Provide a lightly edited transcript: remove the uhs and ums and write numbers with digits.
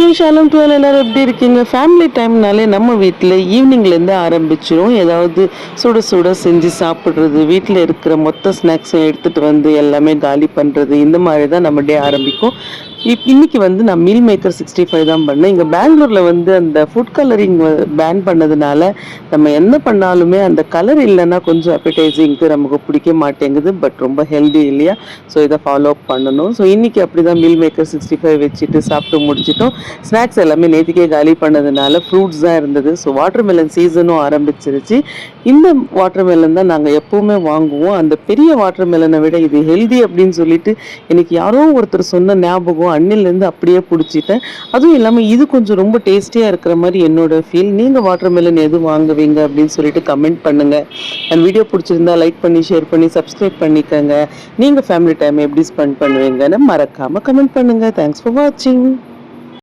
வாட்சிங் ஷாலம் டுவெல் எல்லாரும் எப்படி இருக்கீங்க? ஃபேமிலி டைம்னாலே நம்ம வீட்டில் ஈவினிங்லேருந்து ஆரம்பிச்சிடும். ஏதாவது சுட சுட செஞ்சு சாப்பிட்றது, வீட்டில் இருக்கிற மொத்த ஸ்நாக்ஸும் எடுத்துகிட்டு வந்து எல்லாமே காலி பண்ணுறது, இந்த மாதிரி தான் நம்ம டே ஆரம்பிக்கும். இன்னைக்கு வந்து நான் மீல் மேக்கர் 65 தான் பண்ணேன். இங்கே பெங்களூரில் வந்து அந்த ஃபுட் கலரிங் பேன் பண்ணதுனால நம்ம என்ன பண்ணாலுமே அந்த கலர் இல்லைன்னா கொஞ்சம் அப்படைசிங்க்கு நமக்கு பிடிக்க மாட்டேங்குது. பட் ரொம்ப ஹெல்தி இல்லையா? ஸோ இதை ஃபாலோ பண்ணணும். ஸோ இன்றைக்கி அப்படி தான் மீல் மேக்கர் 65 வச்சுட்டு சாப்பிட்டு முடிச்சிட்டோம். ஸ்நாக்ஸ் எல்லாமே நேற்றுக்கே காலி பண்ணதுனால ஃப்ரூட்ஸ் தான் இருந்தது. ஸோ வாட்டர் மெலன் சீசனும் ஆரம்பிச்சிருச்சு. இந்த வாட்டர் மெலன் தான் நாங்கள் எப்போவுமே வாங்குவோம். அந்த பெரிய வாட்டர் மெலனை விட இது ஹெல்தி அப்படின்னு சொல்லிட்டு எனக்கு யாரோ ஒருத்தர் சொன்ன ஞாபகம் அன்னிலேருந்து அப்படியே பிடிச்சிட்டேன். அதுவும் இல்லாமல் இது கொஞ்சம் ரொம்ப டேஸ்டியாக இருக்கிற மாதிரி என்னோட ஃபீல். நீங்கள் வாட்டர் மெலன் எது வாங்குவீங்க அப்படின்னு சொல்லிட்டு கமெண்ட் பண்ணுங்கள். அண்ட் வீடியோ பிடிச்சிருந்தா லைக் பண்ணி ஷேர் பண்ணி சப்ஸ்கிரைப் பண்ணிக்கோங்க. நீங்கள் ஃபேமிலி டைம் எப்படி ஸ்பெண்ட் பண்ணுவீங்கன்னு மறக்காமல் கமெண்ட் பண்ணுங்கள். தேங்க்ஸ் ஃபார் வாட்சிங்.